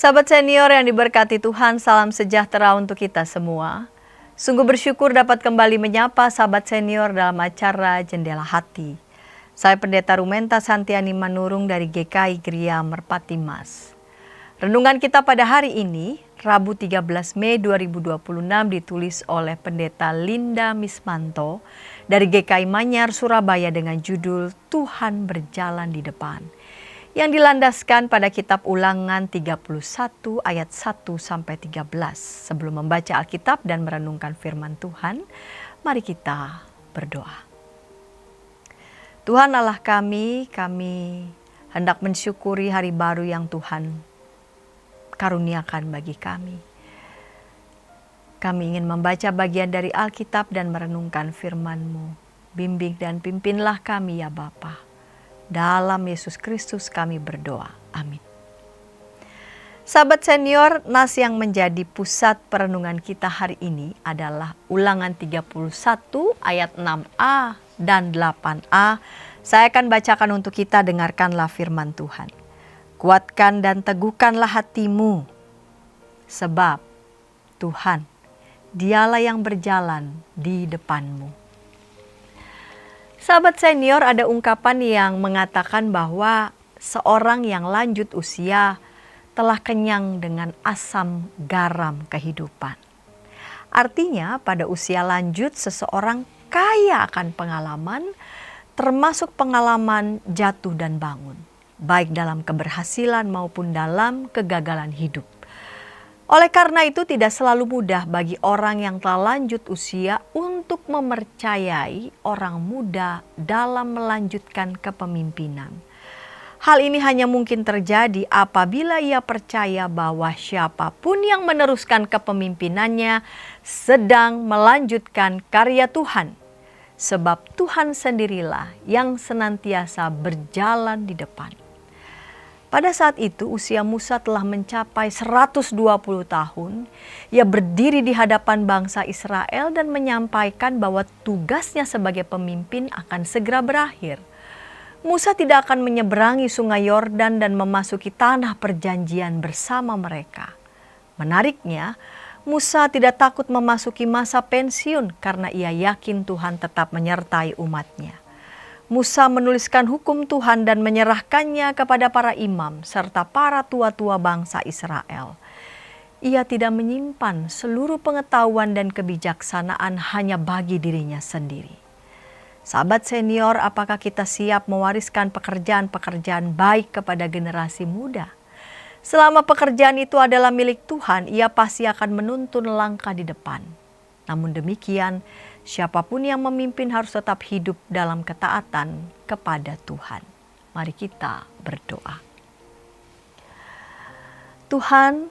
Sahabat senior yang diberkati Tuhan, salam sejahtera untuk kita semua. Sungguh bersyukur dapat kembali menyapa sahabat senior dalam acara Jendela Hati. Saya Pendeta Rumenta Santiani Manurung dari GKI Gria Merpati Mas. Renungan kita pada hari ini, Rabu 13 Mei 2026 ditulis oleh Pendeta Linda Mismanto dari GKI Manyar, Surabaya dengan judul Tuhan Berjalan di Depan, yang dilandaskan pada kitab Ulangan 31 ayat 1-13. Sebelum membaca Alkitab dan merenungkan firman Tuhan, mari kita berdoa. Tuhan Allah kami hendak mensyukuri hari baru yang Tuhan karuniakan bagi kami. Kami ingin membaca bagian dari Alkitab dan merenungkan firman-Mu. Bimbing dan pimpinlah kami ya Bapa. Dalam Yesus Kristus kami berdoa. Amin. Sahabat senior, nas yang menjadi pusat perenungan kita hari ini adalah Ulangan 31 ayat 6a dan 8a. Saya akan bacakan untuk kita, dengarkanlah firman Tuhan. Kuatkan dan teguhkanlah hatimu, sebab Tuhan, Dialah yang berjalan di depanmu. Sahabat senior, ada ungkapan yang mengatakan bahwa seorang yang lanjut usia telah kenyang dengan asam garam kehidupan. Artinya pada usia lanjut seseorang kaya akan pengalaman, termasuk pengalaman jatuh dan bangun, baik dalam keberhasilan maupun dalam kegagalan hidup. Oleh karena itu tidak selalu mudah bagi orang yang telah lanjut usia untuk mempercayai orang muda dalam melanjutkan kepemimpinan. Hal ini hanya mungkin terjadi apabila ia percaya bahwa siapapun yang meneruskan kepemimpinannya sedang melanjutkan karya Tuhan. Sebab Tuhan sendirilah yang senantiasa berjalan di depan. Pada saat itu usia Musa telah mencapai 120 tahun. Ia berdiri di hadapan bangsa Israel dan menyampaikan bahwa tugasnya sebagai pemimpin akan segera berakhir. Musa tidak akan menyeberangi sungai Yordan dan memasuki tanah perjanjian bersama mereka. Menariknya, Musa tidak takut memasuki masa pensiun karena ia yakin Tuhan tetap menyertai umatnya. Musa menuliskan hukum Tuhan dan menyerahkannya kepada para imam serta para tua-tua bangsa Israel. Ia tidak menyimpan seluruh pengetahuan dan kebijaksanaan hanya bagi dirinya sendiri. Sahabat senior, apakah kita siap mewariskan pekerjaan-pekerjaan baik kepada generasi muda? Selama pekerjaan itu adalah milik Tuhan, ia pasti akan menuntun langkah di depan. Namun demikian, siapapun yang memimpin harus tetap hidup dalam ketaatan kepada Tuhan. Mari kita berdoa. Tuhan,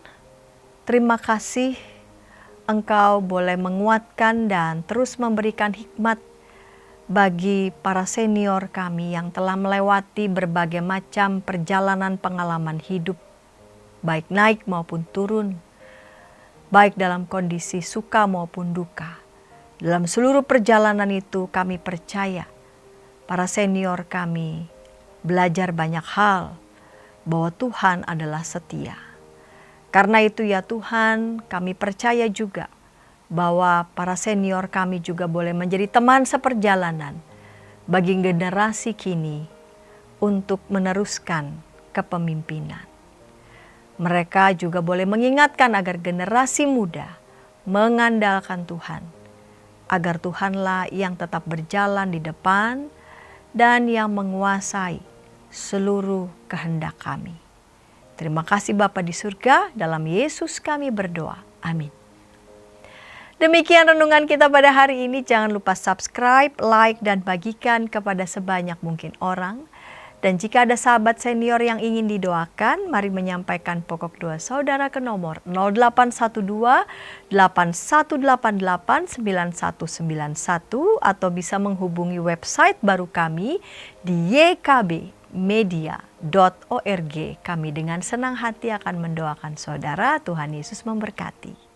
terima kasih Engkau boleh menguatkan dan terus memberikan hikmat bagi para senior kami yang telah melewati berbagai macam perjalanan pengalaman hidup, baik naik maupun turun, baik dalam kondisi suka maupun duka. Dalam seluruh perjalanan itu kami percaya para senior kami belajar banyak hal bahwa Tuhan adalah setia. Karena itu ya Tuhan, kami percaya juga bahwa para senior kami juga boleh menjadi teman seperjalanan bagi generasi kini untuk meneruskan kepemimpinan. Mereka juga boleh mengingatkan agar generasi muda mengandalkan Tuhan, agar Tuhanlah yang tetap berjalan di depan dan yang menguasai seluruh kehendak kami. Terima kasih Bapa di surga, dalam Yesus kami berdoa. Amin. Demikian renungan kita pada hari ini. Jangan lupa subscribe, like, dan bagikan kepada sebanyak mungkin orang. Dan jika ada sahabat senior yang ingin didoakan, mari menyampaikan pokok doa saudara ke nomor 0812 8188 9191 atau bisa menghubungi website baru kami di ykbmedia.org. Kami dengan senang hati akan mendoakan saudara. Tuhan Yesus memberkati.